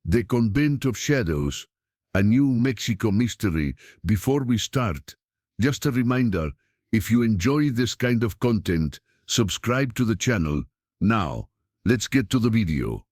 The Convent of Shadows, a New Mexico mystery. Before we start, just a reminder, if you enjoy this kind of content, subscribe to the channel. Now, let's get to the video.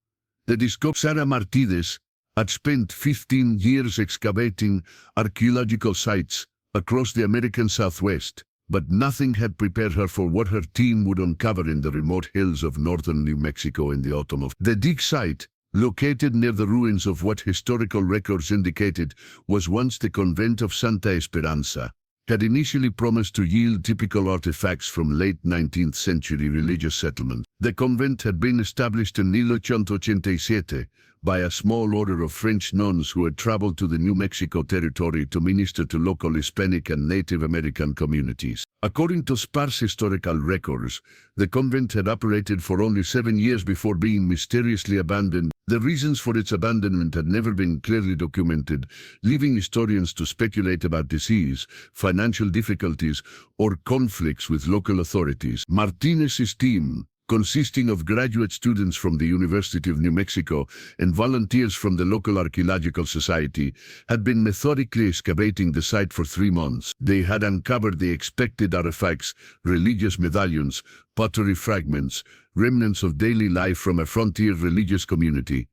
The discoverer Sara Martinez had spent 15 years excavating archaeological sites across the American Southwest, but nothing had prepared her for what her team would uncover in the remote hills of northern New Mexico in the autumn of. The dig site, located near the ruins of what historical records indicated was once the convent of Santa Esperanza, had initially promised to yield typical artifacts from late 19th century religious settlement. The convent had been established in 1887 by a small order of French nuns who had traveled to the New Mexico territory to minister to local Hispanic and Native American communities. According to sparse historical records, the convent had operated for only 7 years before being mysteriously abandoned. The reasons for its abandonment had never been clearly documented, leaving historians to speculate about disease, financial difficulties, or conflicts with local authorities. Martinez's team, consisting of graduate students from the University of New Mexico and volunteers from the local Archaeological Society, had been methodically excavating the site for 3 months. They had uncovered the expected artifacts, religious medallions, pottery fragments, remnants of daily life from a frontier religious community.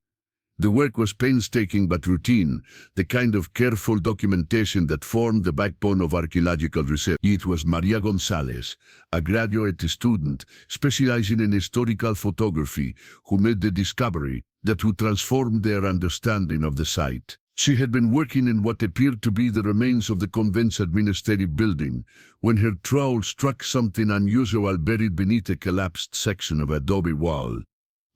The work was painstaking but routine, the kind of careful documentation that formed the backbone of archaeological research. It was Maria Gonzalez, a graduate student specializing in historical photography, who made the discovery that would transform their understanding of the site. She had been working in what appeared to be the remains of the convent's administrative building when her trowel struck something unusual buried beneath a collapsed section of adobe wall.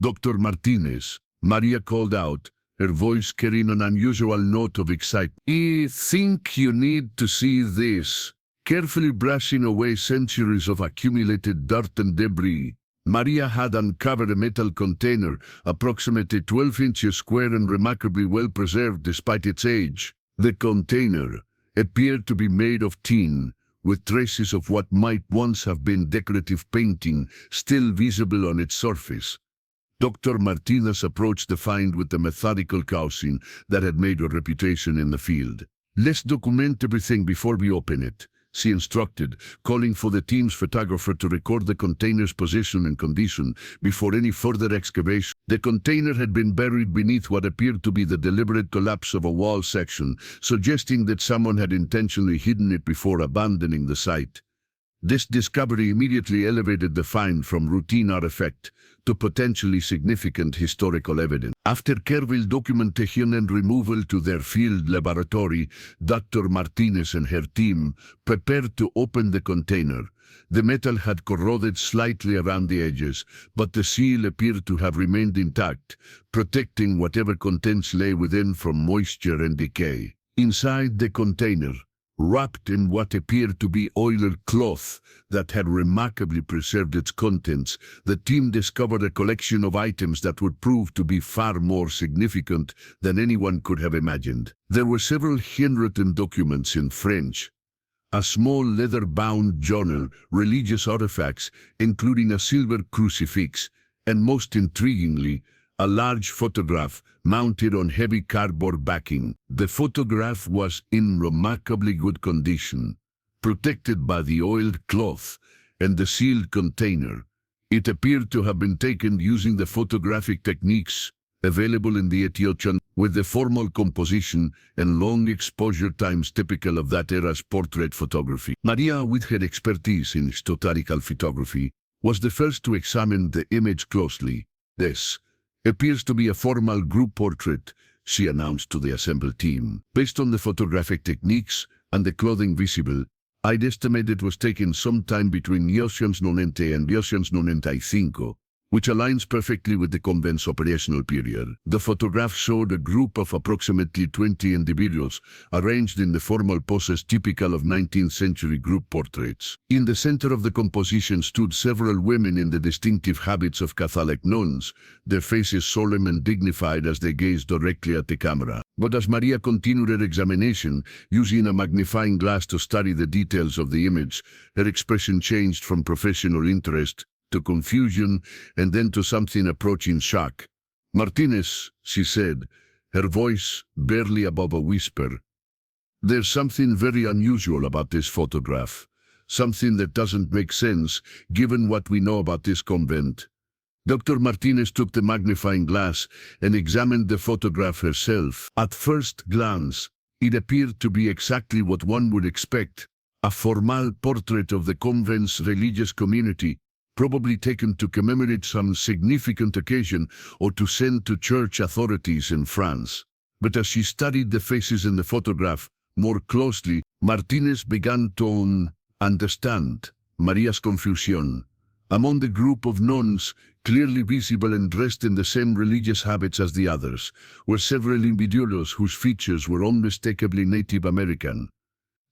"Dr. Martinez," Maria called out, her voice carrying an unusual note of excitement. "I think you need to see this." Carefully brushing away centuries of accumulated dirt and debris, Maria had uncovered a metal container, approximately 12 inches square and remarkably well preserved despite its age. The container appeared to be made of tin, with traces of what might once have been decorative painting still visible on its surface. Dr. Martinez approached the find with the methodical caution that had made her reputation in the field. "Let's document everything before we open it," she instructed, calling for the team's photographer to record the container's position and condition before any further excavation. The container had been buried beneath what appeared to be the deliberate collapse of a wall section, suggesting that someone had intentionally hidden it before abandoning the site. This discovery immediately elevated the find from routine artifact to potentially significant historical evidence. After careful documentation and removal to their field laboratory, Dr. Martinez and her team prepared to open the container. The metal had corroded slightly around the edges, but the seal appeared to have remained intact, protecting whatever contents lay within from moisture and decay. Inside the container, wrapped in what appeared to be oiled cloth that had remarkably preserved its contents, the team discovered a collection of items that would prove to be far more significant than anyone could have imagined. There were several handwritten documents in French, a small leather-bound journal, religious artifacts, including a silver crucifix, and most intriguingly, a large photograph mounted on heavy cardboard backing. The photograph was in remarkably good condition, protected by the oiled cloth and the sealed container. It appeared to have been taken using the photographic techniques available in the Ethiopian, with the formal composition and long exposure times typical of that era's portrait photography. Maria, with her expertise in historical photography, was the first to examine the image closely. "This appears to be a formal group portrait," she announced to the assembled team. "Based on the photographic techniques and the clothing visible, I'd estimate it was taken sometime between 1990 and 1995, which aligns perfectly with the convent's operational period." The photograph showed a group of approximately 20 individuals arranged in the formal poses typical of 19th century group portraits. In the center of the composition stood several women in the distinctive habits of Catholic nuns, their faces solemn and dignified as they gazed directly at the camera. But as Maria continued her examination, using a magnifying glass to study the details of the image, her expression changed from professional interest to confusion, and then to something approaching shock. "Martinez," she said, her voice barely above a whisper. "There's something very unusual about this photograph, something that doesn't make sense given what we know about this convent." Dr. Martinez took the magnifying glass and examined the photograph herself. At first glance, it appeared to be exactly what one would expect, a formal portrait of the convent's religious community, probably taken to commemorate some significant occasion or to send to church authorities in France. But as she studied the faces in the photograph more closely, Martinez began to understand Maria's confusion. Among the group of nuns, clearly visible and dressed in the same religious habits as the others, were several individuals whose features were unmistakably Native American.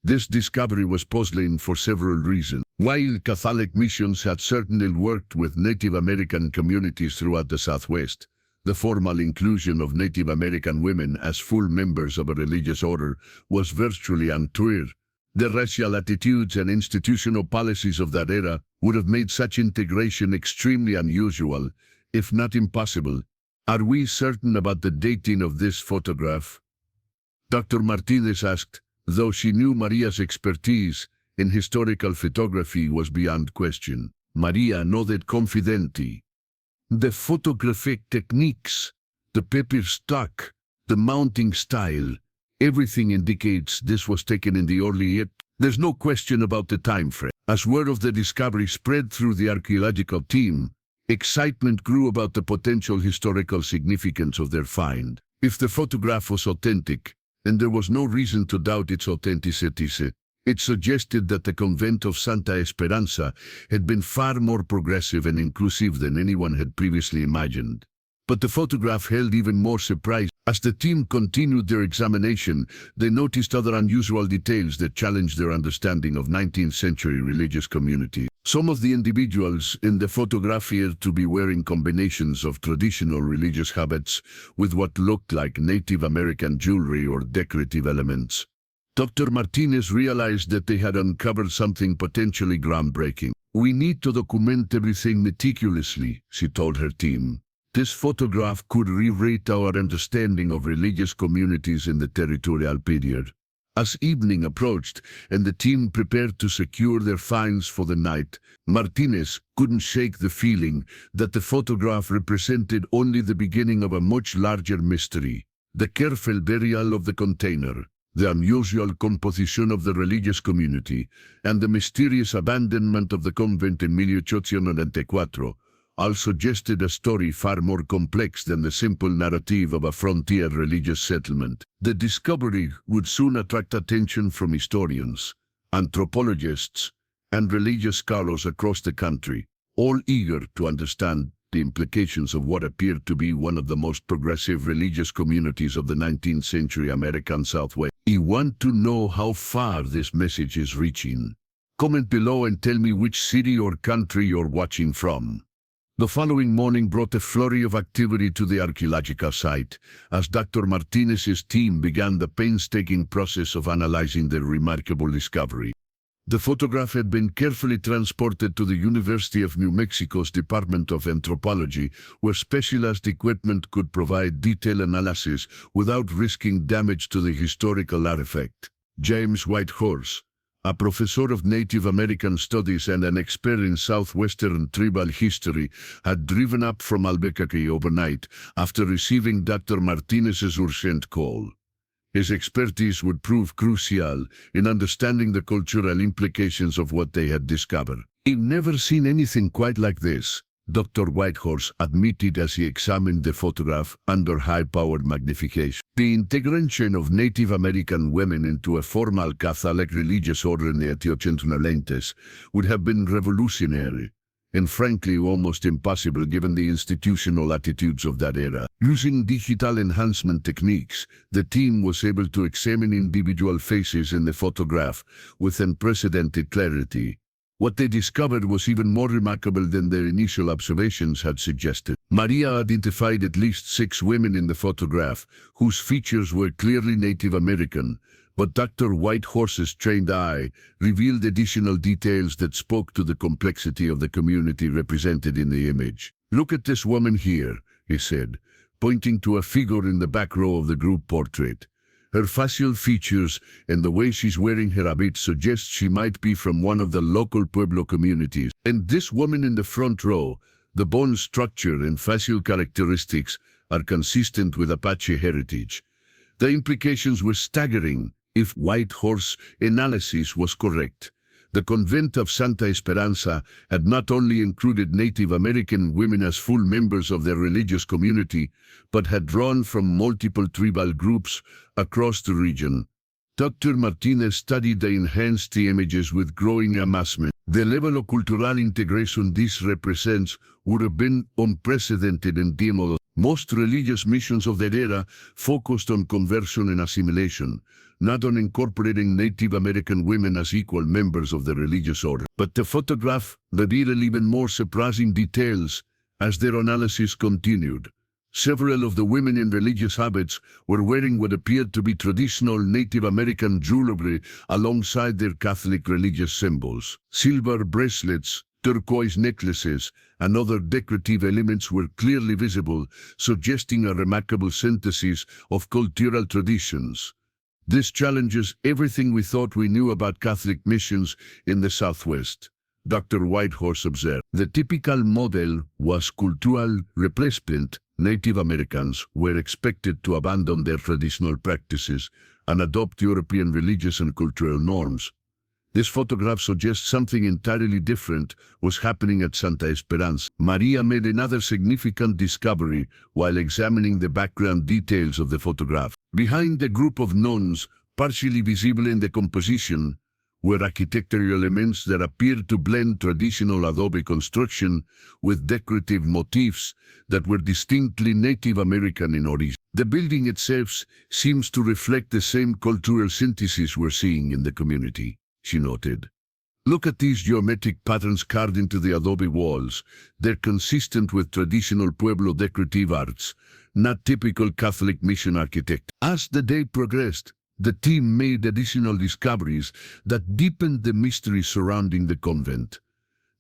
This discovery was puzzling for several reasons. While Catholic missions had certainly worked with Native American communities throughout the Southwest, the formal inclusion of Native American women as full members of a religious order was virtually unclear. The racial attitudes and institutional policies of that era would have made such integration extremely unusual, if not impossible. "Are we certain about the dating of this photograph?" Dr. Martinez asked, though she knew Maria's expertise in historical photography was beyond question. Maria nodded confidently. "The photographic techniques, the paper stock, the mounting style, everything indicates this was taken in the early 8th. There's no question about the time frame." As word of the discovery spread through the archaeological team, excitement grew about the potential historical significance of their find. If the photograph was authentic, and there was no reason to doubt its authenticity, it suggested that the convent of Santa Esperanza had been far more progressive and inclusive than anyone had previously imagined. But the photograph held even more surprise. As the team continued their examination, they noticed other unusual details that challenged their understanding of 19th century religious community. Some of the individuals in the photograph appeared to be wearing combinations of traditional religious habits with what looked like Native American jewelry or decorative elements. Dr. Martinez realized that they had uncovered something potentially groundbreaking. "We need to document everything meticulously," she told her team. "This photograph could rewrite our understanding of religious communities in the territorial period." As evening approached and the team prepared to secure their finds for the night, Martinez couldn't shake the feeling that the photograph represented only the beginning of a much larger mystery. The careful burial of the container, the unusual composition of the religious community, and the mysterious abandonment of the convent in 1894 all suggested a story far more complex than the simple narrative of a frontier religious settlement. The discovery would soon attract attention from historians, anthropologists, and religious scholars across the country, all eager to understand the implications of what appeared to be one of the most progressive religious communities of the 19th century American Southwest. You want to know how far this message is reaching? Comment below and tell me which city or country you're watching from. The following morning brought a flurry of activity to the archaeological site, as Dr. Martinez's team began the painstaking process of analyzing their remarkable discovery. The photograph had been carefully transported to the University of New Mexico's Department of Anthropology, where specialized equipment could provide detailed analysis without risking damage to the historical artifact. James Whitehorse, a professor of Native American Studies and an expert in Southwestern tribal history, had driven up from Albuquerque overnight after receiving Dr. Martinez's urgent call. His expertise would prove crucial in understanding the cultural implications of what they had discovered. "I've never seen anything quite like this," Dr. Whitehorse admitted as he examined the photograph under high-powered magnification. The integration of Native American women into a formal Catholic religious order in the 1890s would have been revolutionary, and frankly almost impossible given the institutional attitudes of that era. Using digital enhancement techniques, the team was able to examine individual faces in the photograph with unprecedented clarity. What they discovered was even more remarkable than their initial observations had suggested. Maria identified at least 6 women in the photograph, whose features were clearly Native American, but Dr. Whitehorse's trained eye revealed additional details that spoke to the complexity of the community represented in the image. "Look at this woman here," he said. pointing to a figure in the back row of the group portrait. Her facial features and the way she's wearing her habit suggest she might be from one of the local Pueblo communities. And this woman in the front row, the bone structure and facial characteristics are consistent with Apache heritage. The implications were staggering if White Horse analysis was correct. The convent of Santa Esperanza had not only included Native American women as full members of their religious community, but had drawn from multiple tribal groups across the region. Dr. Martinez studied the enhanced images with growing amazement. The level of cultural integration this represents would have been unprecedented in demo. Most religious missions of that era focused on conversion and assimilation, not on incorporating Native American women as equal members of the religious order. But the photograph revealed even more surprising details as their analysis continued. Several of the women in religious habits were wearing what appeared to be traditional Native American jewelry alongside their Catholic religious symbols. Silver bracelets, turquoise necklaces, and other decorative elements were clearly visible, suggesting a remarkable synthesis of cultural traditions. This challenges everything we thought we knew about Catholic missions in the Southwest, Dr. Whitehorse observed. The typical model was cultural replacement. Native Americans were expected to abandon their traditional practices and adopt European religious and cultural norms. This photograph suggests something entirely different was happening at Santa Esperanza. Maria made another significant discovery while examining the background details of the photograph. Behind the group of nuns, partially visible in the composition, were architectural elements that appeared to blend traditional adobe construction with decorative motifs that were distinctly Native American in origin. The building itself seems to reflect the same cultural synthesis we're seeing in the community, she noted. Look at these geometric patterns carved into the adobe walls. They're consistent with traditional Pueblo decorative arts, not typical Catholic mission architecture. As the day progressed, the team made additional discoveries that deepened the mystery surrounding the convent.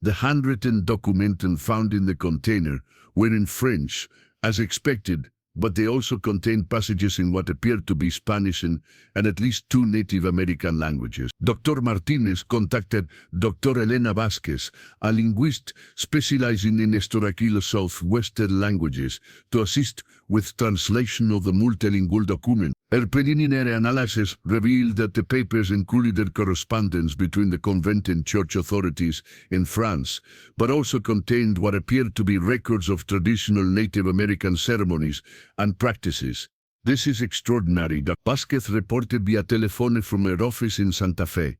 The handwritten documents found in the container were in French, as expected, but they also contained passages in what appeared to be Spanish and at least 2 Native American languages. Dr. Martinez contacted Dr. Elena Vasquez, a linguist specializing in historical Southwestern languages, to assist with translation of the multilingual document. Her preliminary analysis revealed that the papers included correspondence between the convent and church authorities in France, but also contained what appeared to be records of traditional Native American ceremonies and practices. This is extraordinary, Dr. Vasquez reported via telephone from her office in Santa Fe.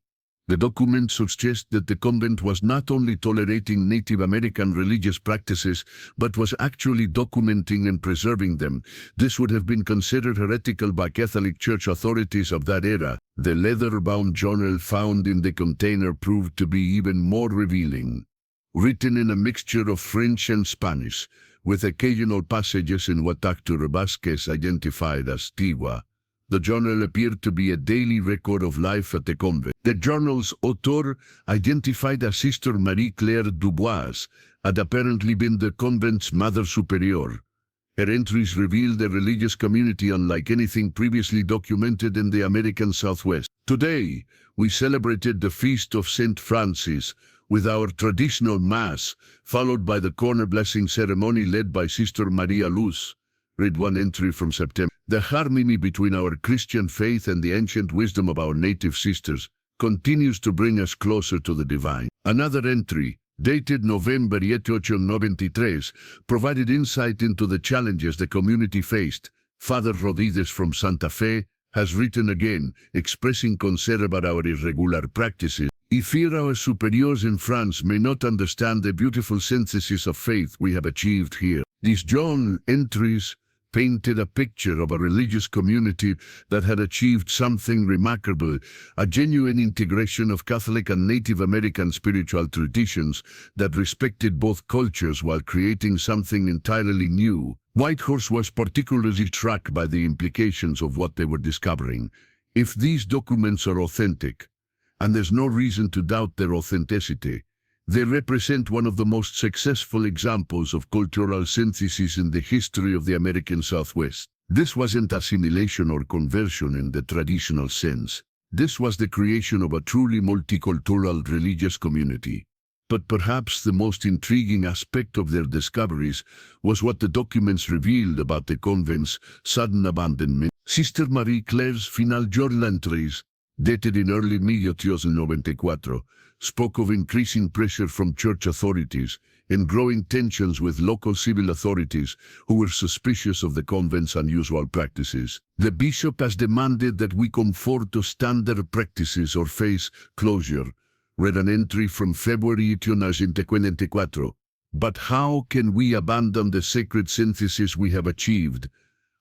The document suggests that the convent was not only tolerating Native American religious practices, but was actually documenting and preserving them. This would have been considered heretical by Catholic Church authorities of that era. The leather-bound journal found in the container proved to be even more revealing. Written in a mixture of French and Spanish, with occasional passages in what Dr. Vasquez identified as Tiwa, the journal appeared to be a daily record of life at the convent. The journal's author, identified as Sister Marie-Claire Dubois, had apparently been the convent's Mother Superior. Her entries revealed a religious community unlike anything previously documented in the American Southwest. Today, we celebrated the feast of St. Francis with our traditional Mass, followed by the corner blessing ceremony led by Sister Maria Luz. Read one entry from September. The harmony between our Christian faith and the ancient wisdom of our native sisters continues to bring us closer to the divine. Another entry, dated November 1893, provided insight into the challenges the community faced. Father Rodriguez from Santa Fe has written again, expressing concern about our irregular practices. I fear our superiors in France may not understand the beautiful synthesis of faith we have achieved here. These journal entries painted a picture of a religious community that had achieved something remarkable, a genuine integration of Catholic and Native American spiritual traditions that respected both cultures while creating something entirely new. Whitehorse was particularly struck by the implications of what they were discovering. If these documents are authentic, and there's no reason to doubt their authenticity, They represent one of the most successful examples of cultural synthesis in the history of the American Southwest. This wasn't assimilation or conversion in the traditional sense. This was the creation of a truly multicultural religious community. But perhaps the most intriguing aspect of their discoveries was what the documents revealed about the convent's sudden abandonment. Sister Marie Claire's final journal entries, dated in early 1894, spoke of increasing pressure from church authorities and growing tensions with local civil authorities who were suspicious of the convent's unusual practices. The bishop has demanded that we conform to standard practices or face closure, read an entry from February 1894. But how can we abandon the sacred synthesis we have achieved?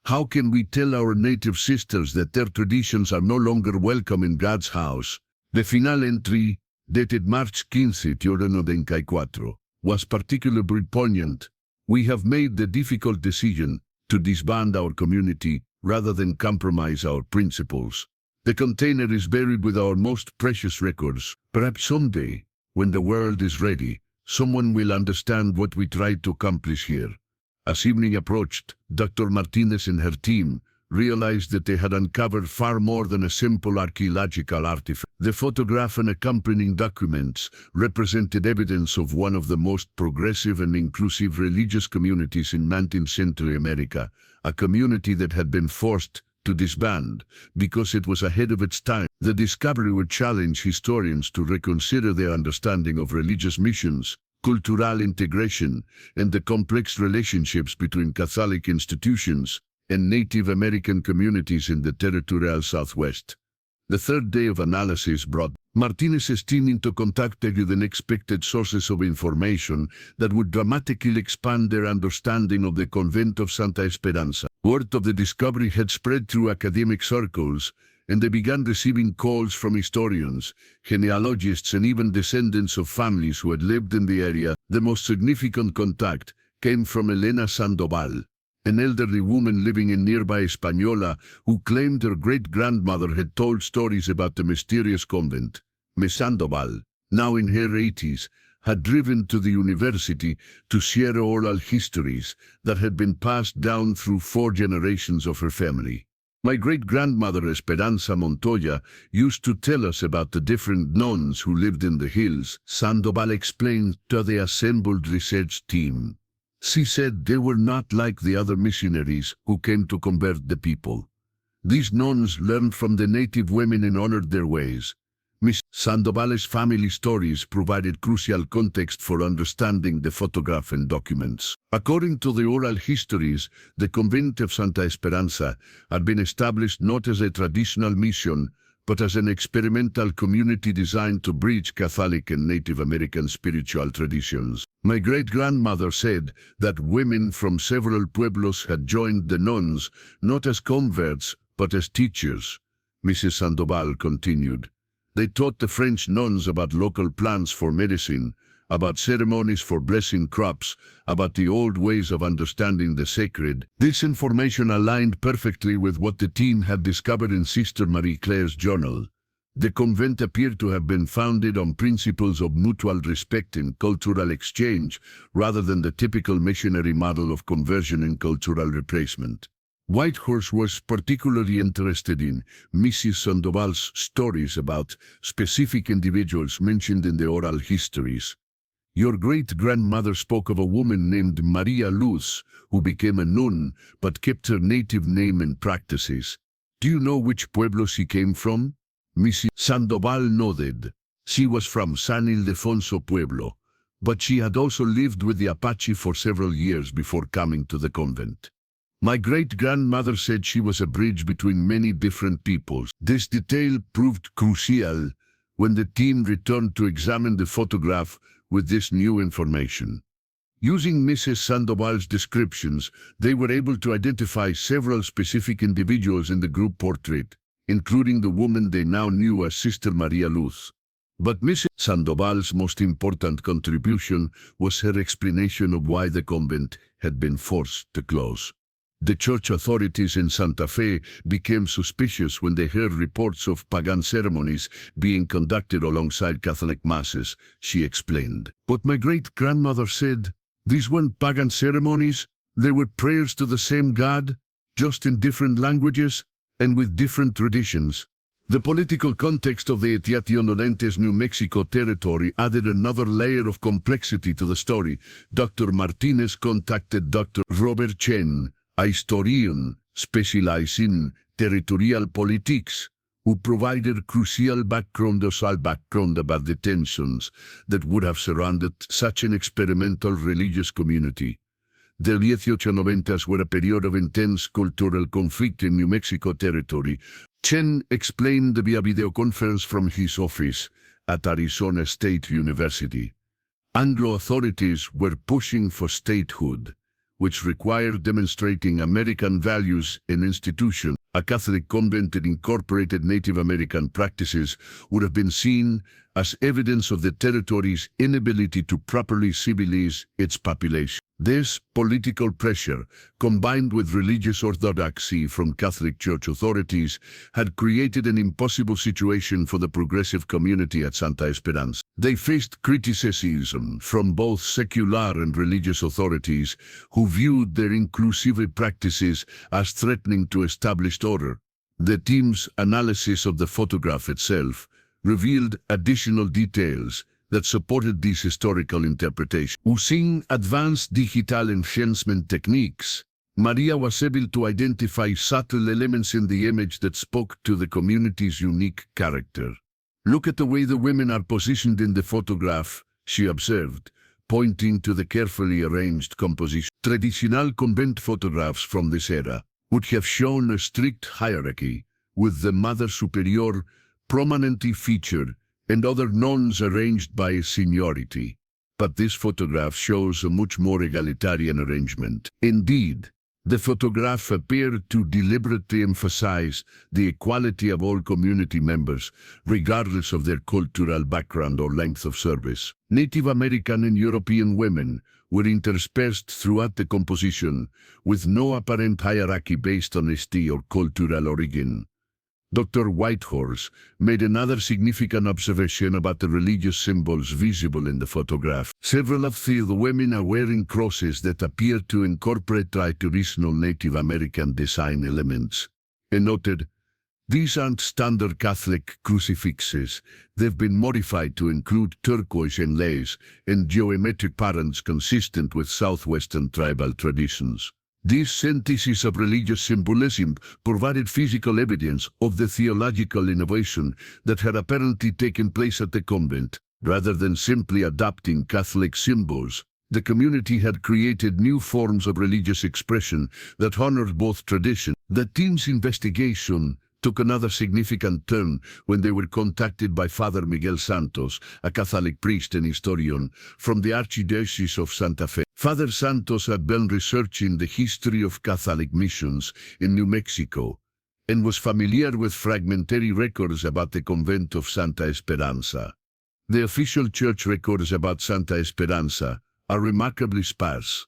How can we tell our native sisters that their traditions are no longer welcome in God's house? The final entry, dated March 15, 1894, was particularly poignant. We have made the difficult decision to disband our community rather than compromise our principles. The container is buried with our most precious records. Perhaps someday, when the world is ready, someone will understand what we tried to accomplish here. As evening approached, Dr. Martinez and her team realized that they had uncovered far more than a simple archaeological artifact. The photograph and accompanying documents represented evidence of one of the most progressive and inclusive religious communities in 19th century America, a community that had been forced to disband because it was ahead of its time. The discovery would challenge historians to reconsider their understanding of religious missions, cultural integration, and the complex relationships between Catholic institutions and Native American communities in the territorial Southwest. The third day of analysis brought Martinez's team into contact with unexpected sources of information that would dramatically expand their understanding of the convent of Santa Esperanza. Word of the discovery had spread through academic circles, and they began receiving calls from historians, genealogists, and even descendants of families who had lived in the area. The most significant contact came from Elena Sandoval, an elderly woman living in nearby Española who claimed her great-grandmother had told stories about the mysterious convent. Miss Sandoval, now in her 80s, had driven to the university to share oral histories that had been passed down through 4 generations of her family. My great-grandmother Esperanza Montoya used to tell us about the different nuns who lived in the hills, Sandoval explained to the assembled research team. She said they were not like the other missionaries who came to convert the people. These nuns learned from the native women and honored their ways. Miss Sandoval's family stories provided crucial context for understanding the photograph and documents. According to the oral histories, the convent of Santa Esperanza had been established not as a traditional mission, but as an experimental community designed to bridge Catholic and Native American spiritual traditions. My great-grandmother said that women from several pueblos had joined the nuns, not as converts, but as teachers. Mrs. Sandoval continued. They taught the French nuns about local plants for medicine, about ceremonies for blessing crops, about the old ways of understanding the sacred. This information aligned perfectly with what the team had discovered in Sister Marie Claire's journal. The convent appeared to have been founded on principles of mutual respect and cultural exchange, rather than the typical missionary model of conversion and cultural replacement. Whitehorse was particularly interested in Mrs. Sandoval's stories about specific individuals mentioned in the oral histories. Your great-grandmother spoke of a woman named Maria Luz, who became a nun, but kept her native name and practices. Do you know which pueblo she came from? Mrs. Sandoval nodded. She was from San Ildefonso Pueblo, but she had also lived with the Apache for several years before coming to the convent. My great-grandmother said she was a bridge between many different peoples. This detail proved crucial when the team returned to examine the photograph with this new information. Using Mrs. Sandoval's descriptions, they were able to identify several specific individuals in the group portrait, including the woman they now knew as Sister Maria Luz. But Mrs. Sandoval's most important contribution was her explanation of why the convent had been forced to close. The church authorities in Santa Fe became suspicious when they heard reports of pagan ceremonies being conducted alongside Catholic masses, she explained. But my great-grandmother said, these weren't pagan ceremonies, they were prayers to the same God, just in different languages and with different traditions. The political context of the Etiationolenses, New Mexico territory added another layer of complexity to the story. Dr. Martinez contacted Dr. Robert Chen, a historian specialized in territorial politics, who provided crucial background about the tensions that would have surrounded such an experimental religious community. The 1890s were a period of intense cultural conflict in New Mexico territory. Chen explained via video conference from his office at Arizona State University. Anglo authorities were pushing for statehood, which required demonstrating American values and institutions. A Catholic convent that incorporated Native American practices would have been seen as evidence of the territory's inability to properly civilize its population. This political pressure, combined with religious orthodoxy from Catholic Church authorities, had created an impossible situation for the progressive community at Santa Esperanza. They faced criticism from both secular and religious authorities, who viewed their inclusive practices as threatening to established order. The team's analysis of the photograph itself revealed additional details that supported these historical interpretations. Using advanced digital enhancement techniques, Maria was able to identify subtle elements in the image that spoke to the community's unique character. Look at the way the women are positioned in the photograph, she observed, pointing to the carefully arranged composition. Traditional convent photographs from this era would have shown a strict hierarchy, with the Mother Superior prominently featured and other nuns arranged by seniority. But this photograph shows a much more egalitarian arrangement. Indeed, the photograph appeared to deliberately emphasize the equality of all community members, regardless of their cultural background or length of service. Native American and European women were interspersed throughout the composition, with no apparent hierarchy based on ethnicity or cultural origin. Dr. Whitehorse made another significant observation about the religious symbols visible in the photograph. Several of the women are wearing crosses that appear to incorporate traditional Native American design elements. He noted, these aren't standard Catholic crucifixes. They've been modified to include turquoise inlays and geometric patterns consistent with Southwestern tribal traditions. This synthesis of religious symbolism provided physical evidence of the theological innovation that had apparently taken place at the convent. Rather than simply adopting Catholic symbols, the community had created new forms of religious expression that honored both traditions. The team's investigation took another significant turn when they were contacted by Father Miguel Santos, a Catholic priest and historian from the Archdiocese of Santa Fe. Father Santos had been researching the history of Catholic missions in New Mexico and was familiar with fragmentary records about the convent of Santa Esperanza. The official church records about Santa Esperanza are remarkably sparse.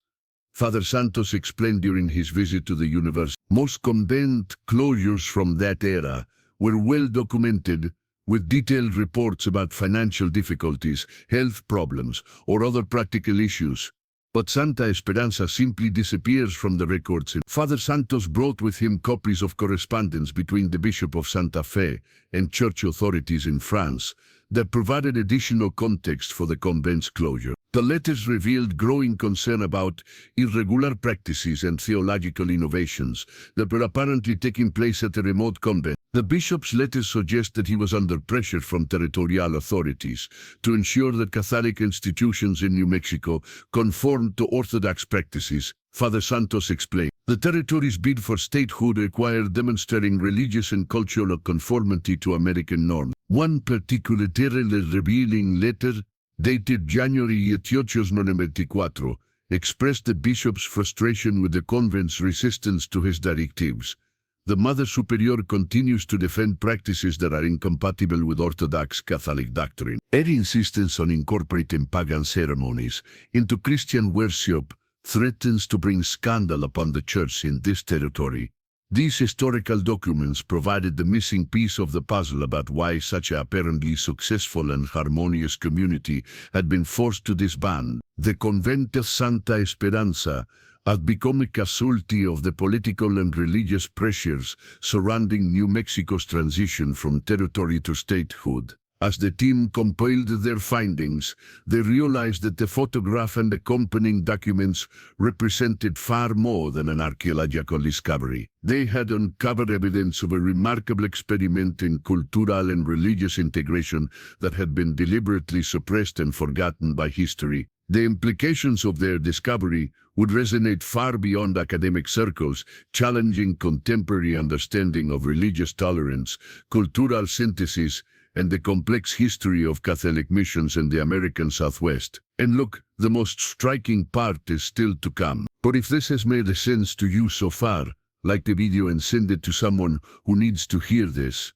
Father Santos explained during his visit to the university. Most convent closures from that era were well documented, with detailed reports about financial difficulties, health problems, or other practical issues. But Santa Esperanza simply disappears from the records. Father Santos brought with him copies of correspondence between the Bishop of Santa Fe and church authorities in France that provided additional context for the convent's closure. The letters revealed growing concern about irregular practices and theological innovations that were apparently taking place at the remote convent. The bishop's letters suggest that he was under pressure from territorial authorities to ensure that Catholic institutions in New Mexico conformed to Orthodox practices. Father Santos explained, the territory's bid for statehood required demonstrating religious and cultural conformity to American norms. One particularly revealing letter, dated January 1894, expressed the bishop's frustration with the convent's resistance to his directives. The Mother Superior continues to defend practices that are incompatible with Orthodox Catholic doctrine. Her insistence on incorporating pagan ceremonies into Christian worship threatens to bring scandal upon the church in this territory. These historical documents provided the missing piece of the puzzle about why such an apparently successful and harmonious community had been forced to disband. The convent of Santa Esperanza had become a casualty of the political and religious pressures surrounding New Mexico's transition from territory to statehood. As the team compiled their findings, they realized that the photograph and accompanying documents represented far more than an archaeological discovery. They had uncovered evidence of a remarkable experiment in cultural and religious integration that had been deliberately suppressed and forgotten by history. The implications of their discovery would resonate far beyond academic circles, challenging contemporary understanding of religious tolerance, cultural synthesis, and the complex history of Catholic missions in the American Southwest. And look, the most striking part is still to come. But if this has made sense to you so far, like the video and send it to someone who needs to hear this.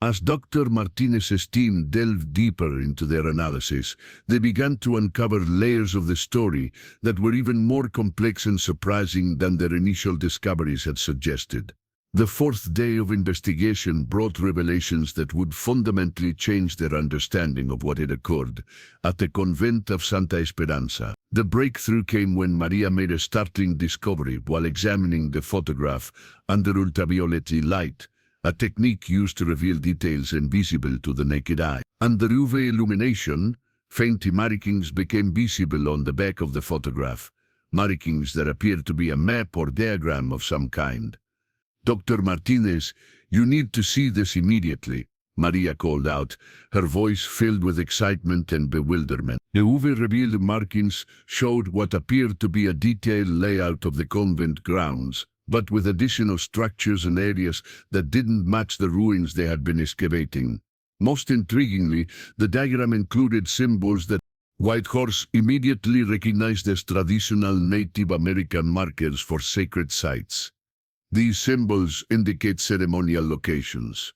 As Dr. Martinez's team delved deeper into their analysis, they began to uncover layers of the story that were even more complex and surprising than their initial discoveries had suggested. The fourth day of investigation brought revelations that would fundamentally change their understanding of what had occurred at the convent of Santa Esperanza. The breakthrough came when Maria made a startling discovery while examining the photograph under ultraviolet light, a technique used to reveal details invisible to the naked eye. Under UV illumination, faint markings became visible on the back of the photograph, markings that appeared to be a map or diagram of some kind. Dr. Martinez, you need to see this immediately, Maria called out, her voice filled with excitement and bewilderment. The UV-revealed markings showed what appeared to be a detailed layout of the convent grounds, but with additional structures and areas that didn't match the ruins they had been excavating. Most intriguingly, the diagram included symbols that Whitehorse immediately recognized as traditional Native American markers for sacred sites. These symbols indicate ceremonial locations,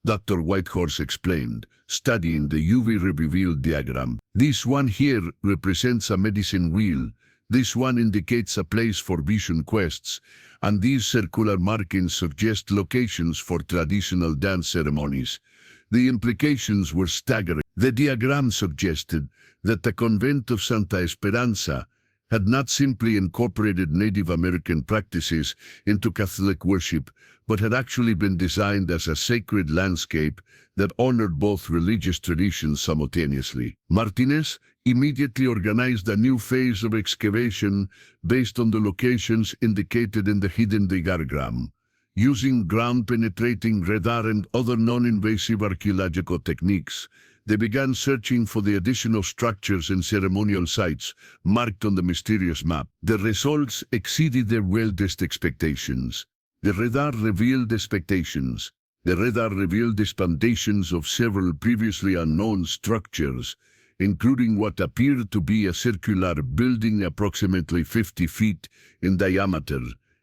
Dr. Whitehorse explained, studying the UV-revealed diagram. This one here represents a medicine wheel, this one indicates a place for vision quests, and these circular markings suggest locations for traditional dance ceremonies. The implications were staggering. The diagram suggested that the convent of Santa Esperanza had not simply incorporated Native American practices into Catholic worship, but had actually been designed as a sacred landscape that honored both religious traditions simultaneously. Martinez immediately organized a new phase of excavation based on the locations indicated in the hidden diagram. Using ground-penetrating radar and other non-invasive archaeological techniques, they began searching for the additional structures and ceremonial sites marked on the mysterious map. The results exceeded their wildest expectations. The radar revealed expectations. The radar revealed the foundations of several previously unknown structures, including what appeared to be a circular building approximately 50 feet in diameter,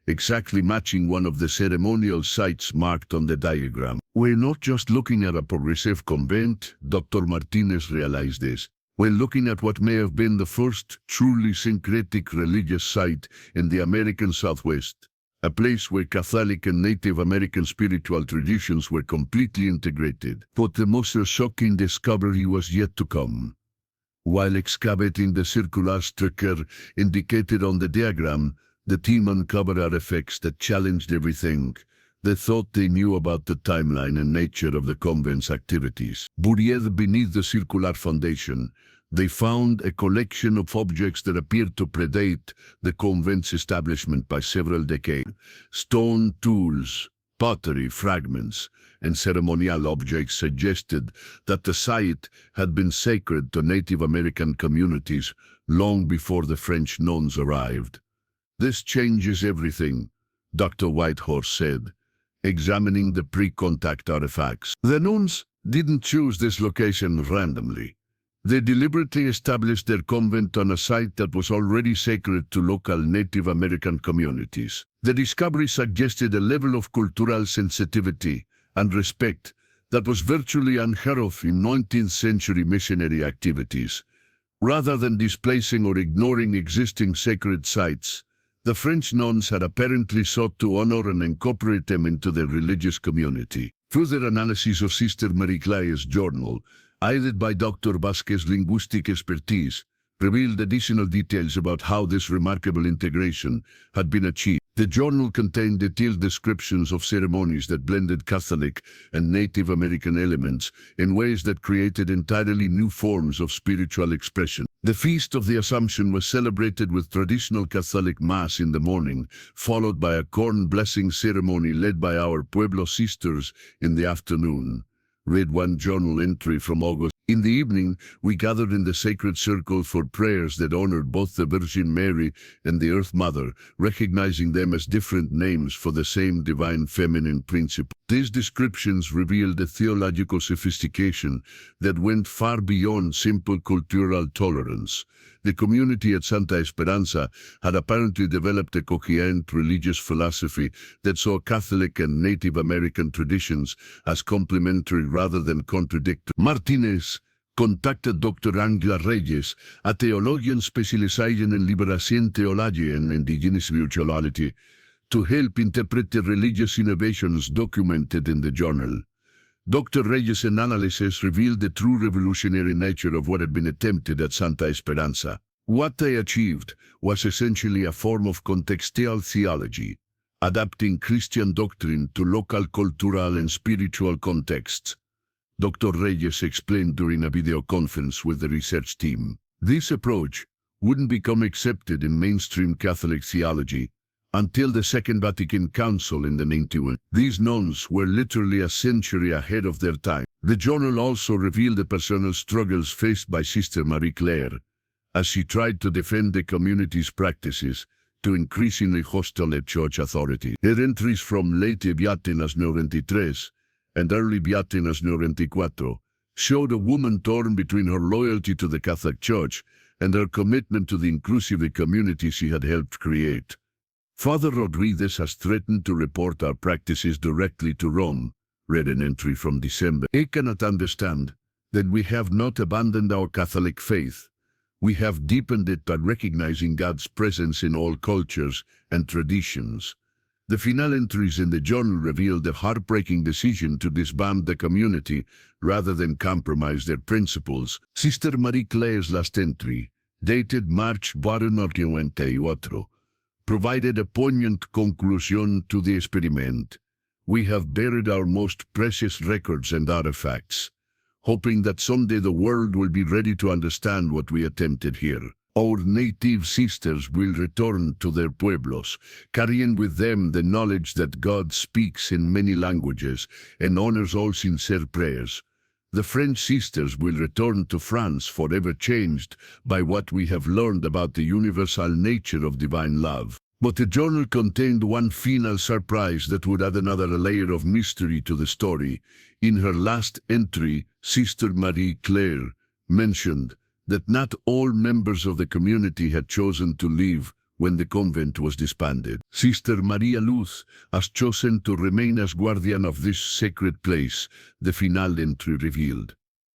exactly matching one of the ceremonial sites marked on the diagram. We're not just looking at a progressive convent, Dr. Martinez realized this. We're looking at what may have been the first truly syncretic religious site in the American Southwest, a place where Catholic and Native American spiritual traditions were completely integrated. But the most shocking discovery was yet to come. While excavating the circular structure indicated on the diagram, the team uncovered artifacts that challenged everything they thought they knew about the timeline and nature of the convent's activities. Buried beneath the circular foundation, they found a collection of objects that appeared to predate the convent's establishment by several decades. Stone tools, pottery fragments, and ceremonial objects suggested that the site had been sacred to Native American communities long before the French nuns arrived. This changes everything, Dr. Whitehorse said, examining the pre-contact artifacts. The nuns didn't choose this location randomly. They deliberately established their convent on a site that was already sacred to local Native American communities. The discovery suggested a level of cultural sensitivity and respect that was virtually unheard of in 19th-century missionary activities. Rather than displacing or ignoring existing sacred sites, the French nuns had apparently sought to honor and incorporate them into their religious community. Further analysis of Sister Marie Claire's journal, aided by Dr. Vasquez's linguistic expertise, revealed additional details about how this remarkable integration had been achieved. The journal contained detailed descriptions of ceremonies that blended Catholic and Native American elements in ways that created entirely new forms of spiritual expression. The Feast of the Assumption was celebrated with traditional Catholic Mass in the morning, followed by a corn blessing ceremony led by our Pueblo sisters in the afternoon. Read one journal entry from August. In the evening, we gathered in the sacred circle for prayers that honored both the Virgin Mary and the Earth Mother, recognizing them as different names for the same divine feminine principle. These descriptions revealed a theological sophistication that went far beyond simple cultural tolerance. The community at Santa Esperanza had apparently developed a coherent religious philosophy that saw Catholic and Native American traditions as complementary rather than contradictory. Martinez contacted Dr. Angela Reyes, a theologian specializing in liberación teológica and indigenous spirituality, to help interpret the religious innovations documented in the journal. Dr. Reyes' analysis revealed the true revolutionary nature of what had been attempted at Santa Esperanza. What they achieved was essentially a form of contextual theology, adapting Christian doctrine to local cultural and spiritual contexts. Dr. Reyes explained during a video conference with the research team. This approach wouldn't become accepted in mainstream Catholic theology until the Second Vatican Council in the 1990s. These nuns were literally a century ahead of their time. The journal also revealed the personal struggles faced by Sister Marie Claire as she tried to defend the community's practices to increasingly hostile church authority. Her entries from late Viátinas 93 and early Viátinas 94 showed a woman torn between her loyalty to the Catholic Church and her commitment to the inclusive community she had helped create. Father Rodriguez has threatened to report our practices directly to Rome, read an entry from December. I cannot understand that we have not abandoned our Catholic faith. We have deepened it by recognizing God's presence in all cultures and traditions. The final entries in the journal revealed the heartbreaking decision to disband the community rather than compromise their principles. Sister Marie Claire's last entry, dated March 24, provided a poignant conclusion to the experiment. We have buried our most precious records and artifacts, hoping that someday the world will be ready to understand what we attempted here. Our native sisters will return to their pueblos, carrying with them the knowledge that God speaks in many languages and honors all sincere prayers. The French sisters will return to France forever changed by what we have learned about the universal nature of divine love. But the journal contained one final surprise that would add another layer of mystery to the story. In her last entry, Sister Marie Claire mentioned that not all members of the community had chosen to leave when the convent was disbanded. Sister Maria Luz has chosen to remain as guardian of this sacred place, the final entry revealed.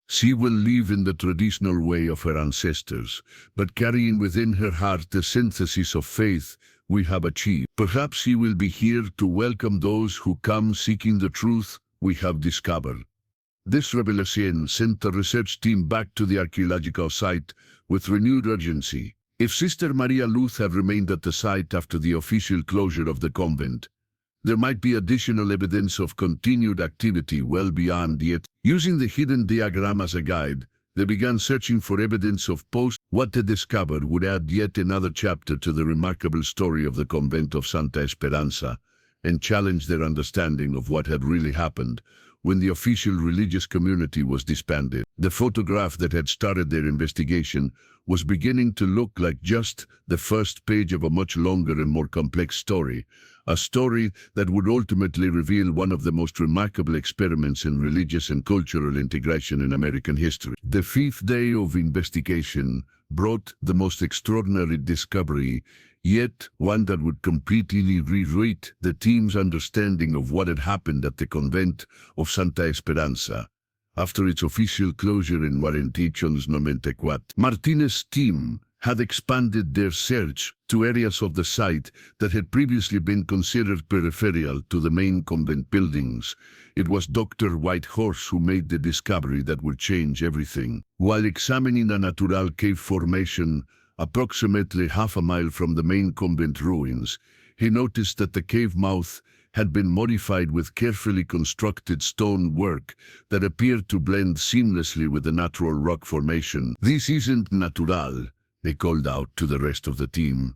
She will live in the traditional way of her ancestors, but carrying within her heart the synthesis of faith we have achieved. Perhaps she will be here to welcome those who come seeking the truth we have discovered. This revelation sent the research team back to the archaeological site with renewed urgency. If Sister Maria Luz had remained at the site after the official closure of the convent, there might be additional evidence of continued activity well beyond it. Using the hidden diagram as a guide, they began searching for evidence of what they discovered would add yet another chapter to the remarkable story of the convent of Santa Esperanza and challenge their understanding of what had really happened when the official religious community was disbanded. The photograph that had started their investigation was beginning to look like just the first page of a much longer and more complex story, a story that would ultimately reveal one of the most remarkable experiments in religious and cultural integration in American history. The fifth day of investigation brought the most extraordinary discovery, yet one that would completely rewrite the team's understanding of what had happened at the convent of Santa Esperanza. after its official closure in 1994. Martinez's team had expanded their search to areas of the site that had previously been considered peripheral to the main convent buildings. It was Dr. Whitehorse who made the discovery that would change everything. While examining a natural cave formation approximately half a mile from the main convent ruins, he noticed that the cave mouth had been modified with carefully constructed stone work that appeared to blend seamlessly with the natural rock formation. "This isn't natural," they called out to the rest of the team.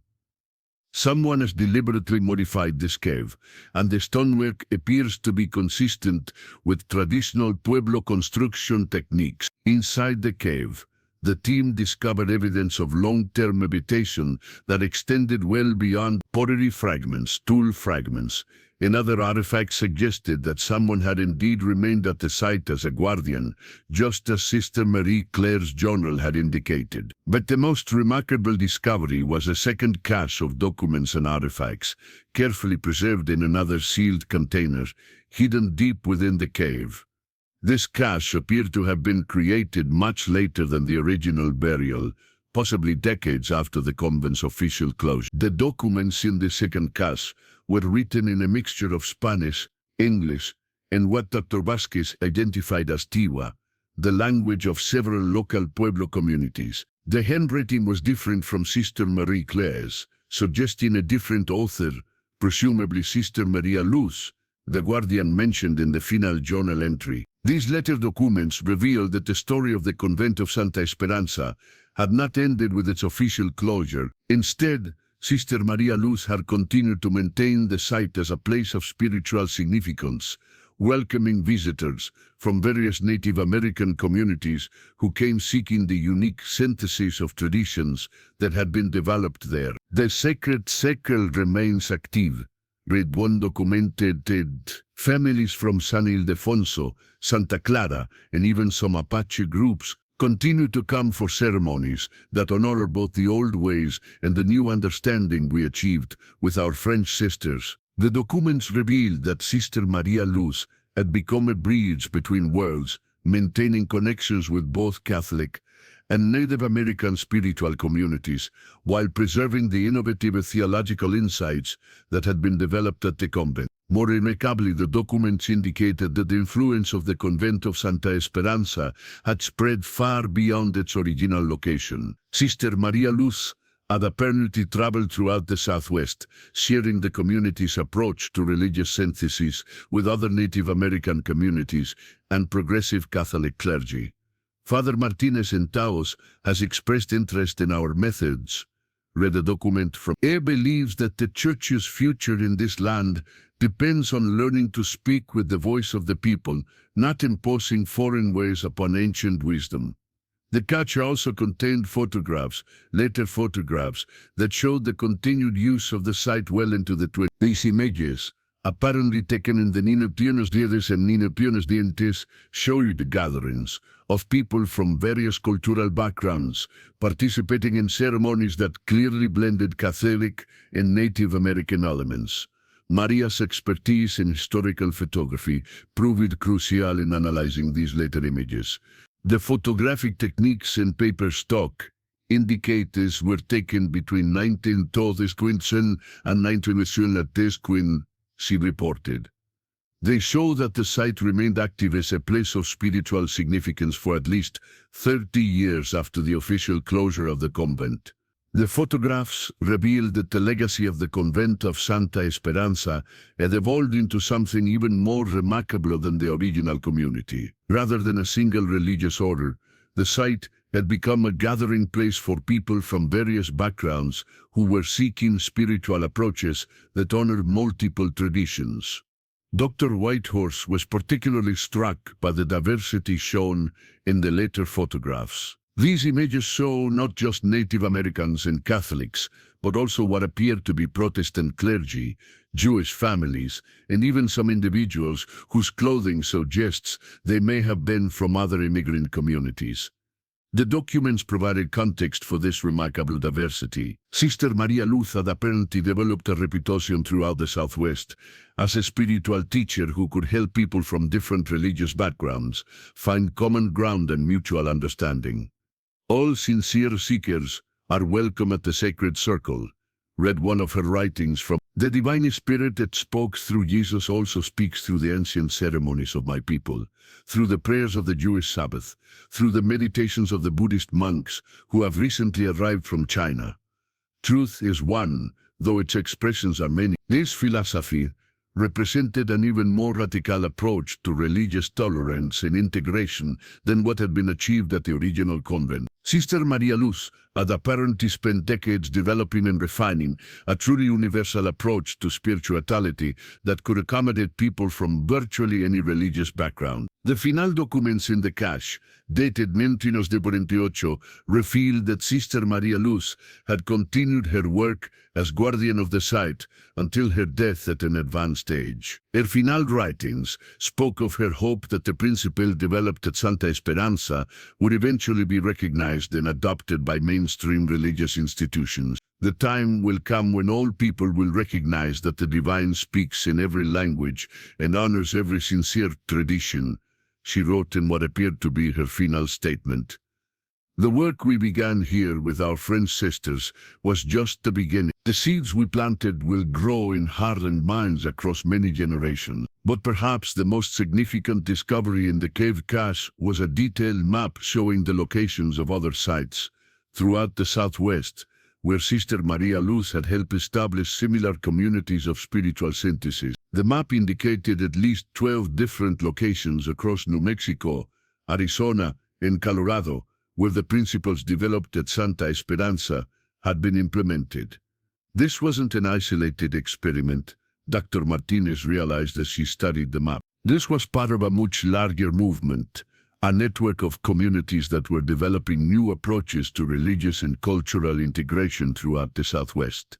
"Someone has deliberately modified this cave, and the stonework appears to be consistent with traditional Pueblo construction techniques." Inside the cave, the team discovered evidence of long-term habitation that extended well beyond pottery fragments, tool fragments, and other artifacts suggested that someone had indeed remained at the site as a guardian, just as Sister Marie Claire's journal had indicated. But the most remarkable discovery was a second cache of documents and artifacts, carefully preserved in another sealed container, hidden deep within the cave. This cache appeared to have been created much later than the original burial, possibly decades after the convent's official closure. The documents in the second cache were written in a mixture of Spanish, English, and what Dr. Vasquez identified as Tiwa, the language of several local Pueblo communities. The handwriting was different from Sister Marie Claire's, suggesting a different author, presumably Sister Maria Luz, the guardian mentioned in the final journal entry. These later documents revealed that the story of the convent of Santa Esperanza had not ended with its official closure. Instead, Sister Maria Luz had continued to maintain the site as a place of spiritual significance, welcoming visitors from various Native American communities who came seeking the unique synthesis of traditions that had been developed there. The sacred circle remains active, read one documented. Families from San Ildefonso, Santa Clara, and even some Apache groups continue to come for ceremonies that honor both the old ways and the new understanding we achieved with our French sisters. The documents revealed that Sister Maria Luz had become a bridge between worlds, maintaining connections with both Catholic and Native American spiritual communities, while preserving the innovative theological insights that had been developed at the convent. More remarkably, the documents indicated that the influence of the convent of Santa Esperanza had spread far beyond its original location. Sister Maria Luz had apparently traveled throughout the Southwest, sharing the community's approach to religious synthesis with other Native American communities and progressive Catholic clergy. Father Martinez in Taos has expressed interest in our methods. Read a document from He believes that the Church's future in this land depends on learning to speak with the voice of the people, not imposing foreign ways upon ancient wisdom. The cache also contained later photographs, that showed the continued use of the site well into the 20th. These images, apparently taken in the Buenos Días and Buenos Dientes, show you the gatherings of people from various cultural backgrounds participating in ceremonies that clearly blended Catholic and Native American elements. Maria's expertise in historical photography proved crucial in analyzing these later images. The photographic techniques and paper stock indicate these were taken between 1912 and 1913, she reported. They show that the site remained active as a place of spiritual significance for at least 30 years after the official closure of the convent. The photographs revealed that the legacy of the convent of Santa Esperanza had evolved into something even more remarkable than the original community. Rather than a single religious order, the site had become a gathering place for people from various backgrounds who were seeking spiritual approaches that honored multiple traditions. Dr. Whitehorse was particularly struck by the diversity shown in the later photographs. These images show not just Native Americans and Catholics, but also what appeared to be Protestant clergy, Jewish families, and even some individuals whose clothing suggests they may have been from other immigrant communities. The documents provided context for this remarkable diversity. Sister Maria Luz had apparently developed a reputation throughout the Southwest as a spiritual teacher who could help people from different religious backgrounds find common ground and mutual understanding. All sincere seekers are welcome at the sacred circle, read one of her writings from. The divine spirit that spoke through Jesus also speaks through the ancient ceremonies of my people, through the prayers of the Jewish Sabbath, through the meditations of the Buddhist monks who have recently arrived from China. Truth is one, though its expressions are many. This philosophy represented an even more radical approach to religious tolerance and integration than what had been achieved at the original convent. Sister Maria Luz had apparently spent decades developing and refining a truly universal approach to spirituality that could accommodate people from virtually any religious background. The final documents in the cache, dated 1948, revealed that Sister Maria Luz had continued her work as guardian of the site until her death at an advanced age. Her final writings spoke of her hope that the principle developed at Santa Esperanza would eventually be recognized and adopted by mainstream religious institutions. The time will come when all people will recognize that the divine speaks in every language and honors every sincere tradition, she wrote in what appeared to be her final statement. The work we began here with our French sisters was just the beginning. The seeds we planted will grow in hardened minds across many generations. But perhaps the most significant discovery in the cave cache was a detailed map showing the locations of other sites throughout the Southwest, where Sister Maria Luz had helped establish similar communities of spiritual synthesis. The map indicated at least 12 different locations across New Mexico, Arizona, and Colorado, where the principles developed at Santa Esperanza had been implemented. This wasn't an isolated experiment, Dr. Martinez realized as she studied the map. This was part of a much larger movement, a network of communities that were developing new approaches to religious and cultural integration throughout the Southwest.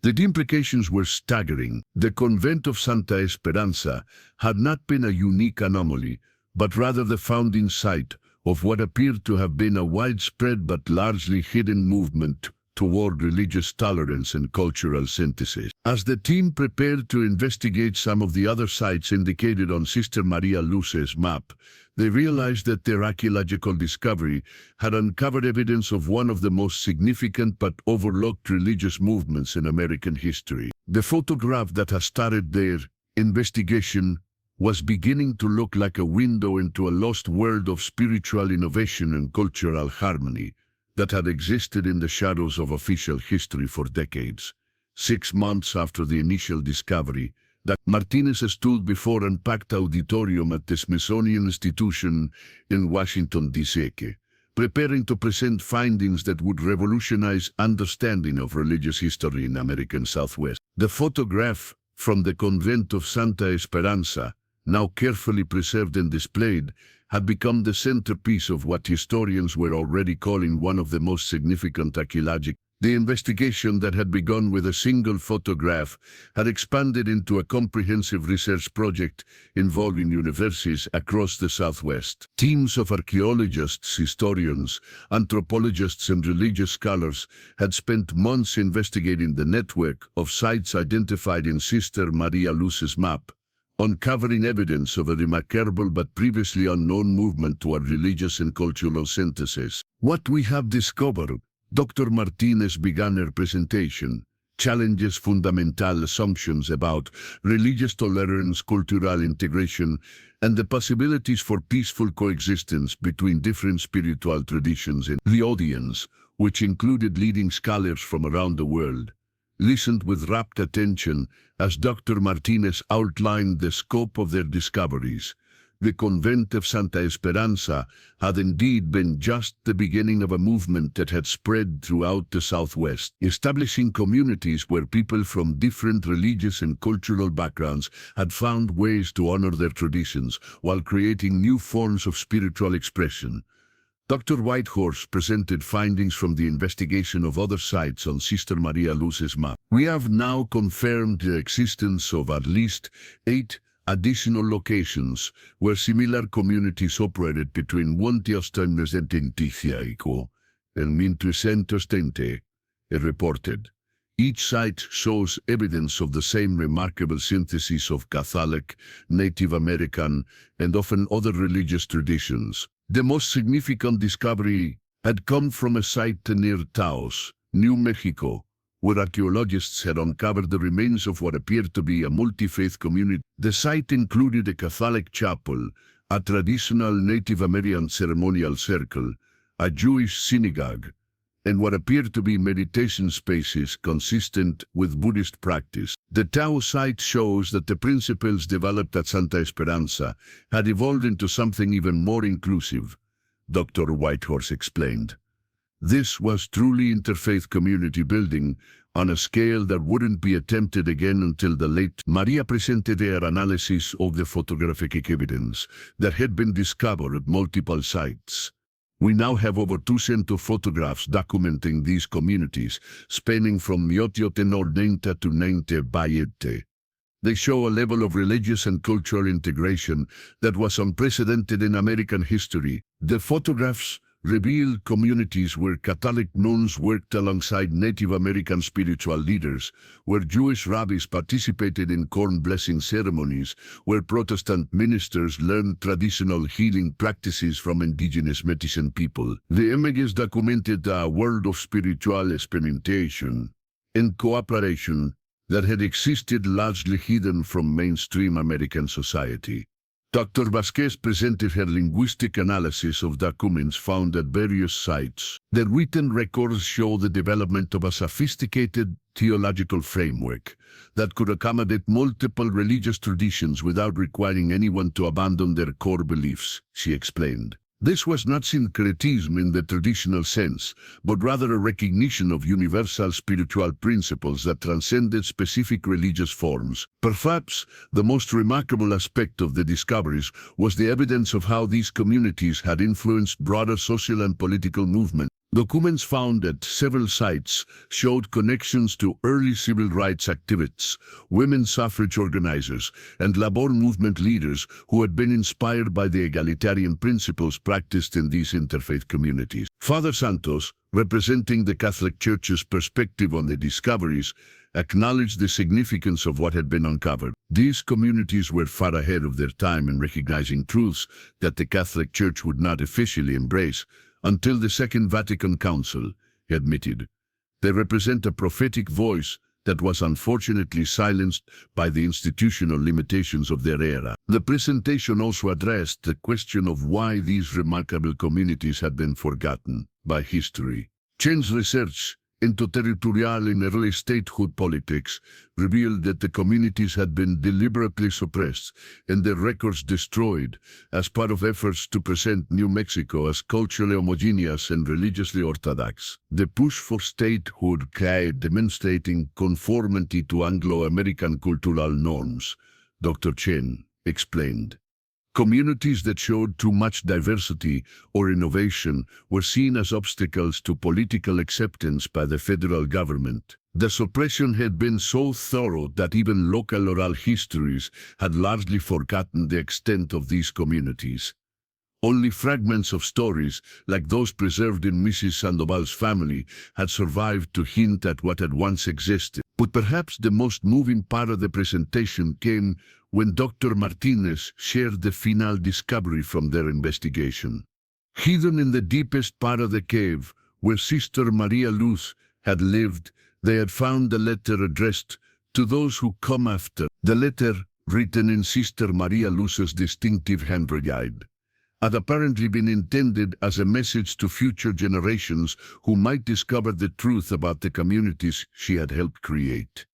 The implications were staggering. The convent of Santa Esperanza had not been a unique anomaly, but rather the founding site of what appeared to have been a widespread but largely hidden movement toward religious tolerance and cultural synthesis. As the team prepared to investigate some of the other sites indicated on Sister Maria Luz's map, they realized that their archaeological discovery had uncovered evidence of one of the most significant but overlooked religious movements in American history. The photograph that had started their investigation was beginning to look like a window into a lost world of spiritual innovation and cultural harmony that had existed in the shadows of official history for decades. 6 months after the initial discovery, Dr. Martinez stood before an packed auditorium at the Smithsonian Institution in Washington, D.C., preparing to present findings that would revolutionize understanding of religious history in American Southwest. The photograph from the convent of Santa Esperanza, now carefully preserved and displayed, had become the centerpiece of what historians were already calling one of the most significant archaeological. The investigation that had begun with a single photograph had expanded into a comprehensive research project involving universities across the Southwest. Teams of archaeologists, historians, anthropologists, and religious scholars had spent months investigating the network of sites identified in Sister Maria Luz's map, uncovering evidence of a remarkable but previously unknown movement toward religious and cultural synthesis. What we have discovered, Dr. Martinez began her presentation, challenges fundamental assumptions about religious tolerance, cultural integration, and the possibilities for peaceful coexistence between different spiritual traditions. In the audience, which included leading scholars from around the world, listened with rapt attention as Dr. Martinez outlined the scope of their discoveries. The convent of Santa Esperanza had indeed been just the beginning of a movement that had spread throughout the Southwest, establishing communities where people from different religious and cultural backgrounds had found ways to honor their traditions while creating new forms of spiritual expression. Dr. Whitehorse presented findings from the investigation of other sites on Sister Maria Luz's map. We have now confirmed the existence of at least 8 additional locations where similar communities operated between 1975 and 1970, it reported. Each site shows evidence of the same remarkable synthesis of Catholic, Native American, and often other religious traditions. The most significant discovery had come from a site near Taos, New Mexico, where archaeologists had uncovered the remains of what appeared to be a multi-faith community. The site included a Catholic chapel, a traditional Native American ceremonial circle, a Jewish synagogue, and what appeared to be meditation spaces consistent with Buddhist practice. The Tao site shows that the principles developed at Santa Esperanza had evolved into something even more inclusive, Dr. Whitehorse explained. This was truly interfaith community building on a scale that wouldn't be attempted again until the late Maria presented her analysis of the photographic evidence that had been discovered at multiple sites. We now have over 200 photographs documenting these communities, spanning from Miotiot and Ordenta to Nente Bayete. They show a level of religious and cultural integration that was unprecedented in American history. The photographs revealed communities where Catholic nuns worked alongside Native American spiritual leaders, where Jewish rabbis participated in corn blessing ceremonies, where Protestant ministers learned traditional healing practices from indigenous medicine people. The images documented a world of spiritual experimentation and cooperation that had existed largely hidden from mainstream American society. Dr. Vasquez presented her linguistic analysis of documents found at various sites. The written records show the development of a sophisticated theological framework that could accommodate multiple religious traditions without requiring anyone to abandon their core beliefs, she explained. This was not syncretism in the traditional sense, but rather a recognition of universal spiritual principles that transcended specific religious forms. Perhaps the most remarkable aspect of the discoveries was the evidence of how these communities had influenced broader social and political movements. Documents found at several sites showed connections to early civil rights activists, women's suffrage organizers, and labor movement leaders who had been inspired by the egalitarian principles practiced in these interfaith communities. Father Santos, representing the Catholic Church's perspective on the discoveries, acknowledged the significance of what had been uncovered. These communities were far ahead of their time in recognizing truths that the Catholic Church would not officially embrace until the Second Vatican Council, he admitted. They represent a prophetic voice that was unfortunately silenced by the institutional limitations of their era. The presentation also addressed the question of why these remarkable communities had been forgotten by history. Chen's research into territorial and early statehood politics revealed that the communities had been deliberately suppressed and their records destroyed as part of efforts to present New Mexico as culturally homogeneous and religiously orthodox. The push for statehood carried demonstrating conformity to Anglo-American cultural norms, Dr. Chen explained. Communities that showed too much diversity or innovation were seen as obstacles to political acceptance by the federal government. The suppression had been so thorough that even local oral histories had largely forgotten the extent of these communities. Only fragments of stories, like those preserved in Mrs. Sandoval's family, had survived to hint at what had once existed. But perhaps the most moving part of the presentation came when Dr. Martinez shared the final discovery from their investigation. Hidden in the deepest part of the cave, where Sister Maria Luz had lived, they had found a letter addressed to those who come after. The letter, written in Sister Maria Luz's distinctive handwriting, had apparently been intended as a message to future generations who might discover the truth about the communities she had helped create.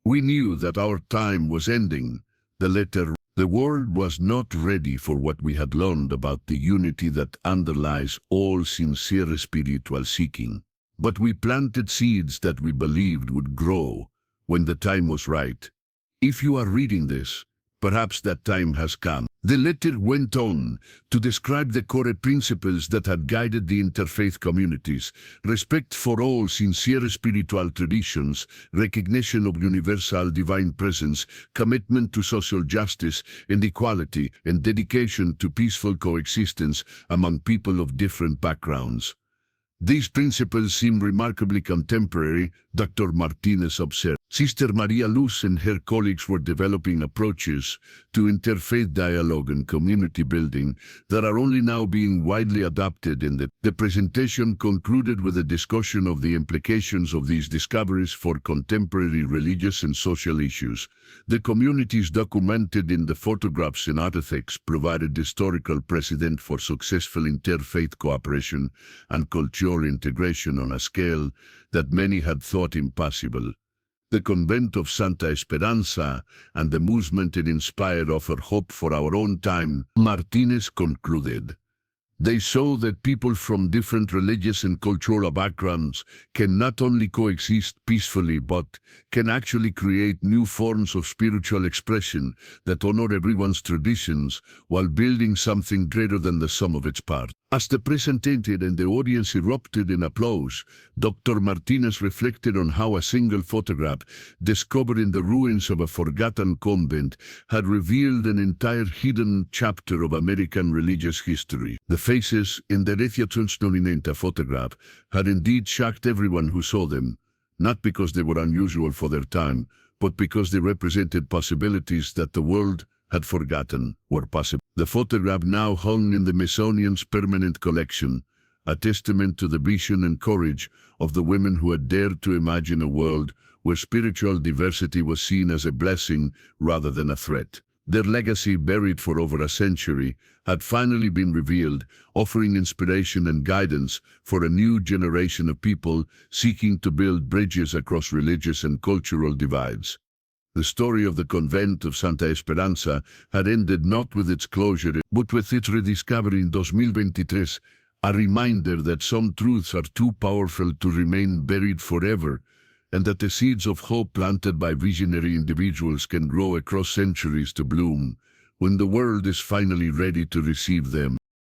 We knew that our time was ending. The letter, the world was not ready for what we had learned about the unity that underlies all sincere spiritual seeking. But we planted seeds that we believed would grow when the time was right. If you are reading this, Perhaps that time has come. The letter went on to describe the core principles that had guided the interfaith communities: respect for all sincere spiritual traditions, recognition of universal divine presence, commitment to social justice and equality, and dedication to peaceful coexistence among people of different backgrounds. These principles seem remarkably contemporary, Dr. Martinez observed. Sister Maria Luz and her colleagues were developing approaches to interfaith dialogue and community building that are only now being widely adopted, and the presentation concluded with a discussion of the implications of these discoveries for contemporary religious and social issues. The communities documented in the photographs and artifacts provided historical precedent for successful interfaith cooperation and cultural integration on a scale that many had thought impossible. The convent of Santa Esperanza and the movement it inspired offer hope for our own time, Martinez concluded. They show that people from different religious and cultural backgrounds can not only coexist peacefully but can actually create new forms of spiritual expression that honor everyone's traditions while building something greater than the sum of its parts. As the presented and the audience erupted in applause, Dr. Martinez reflected on how a single photograph discovered in the ruins of a forgotten convent had revealed an entire hidden chapter of American religious history. The faces in the Recia photograph had indeed shocked everyone who saw them, not because they were unusual for their time, but because they represented possibilities that the world had forgotten were possible. The photograph now hung in the Smithsonian's permanent collection, a testament to the vision and courage of the women who had dared to imagine a world where spiritual diversity was seen as a blessing rather than a threat. Their legacy, buried for over a century, had finally been revealed, offering inspiration and guidance for a new generation of people seeking to build bridges across religious and cultural divides. The story of the convent of Santa Esperanza had ended not with its closure, but with its rediscovery in 2023, a reminder that some truths are too powerful to remain buried forever, and that the seeds of hope planted by visionary individuals can grow across centuries to bloom when the world is finally ready to receive them.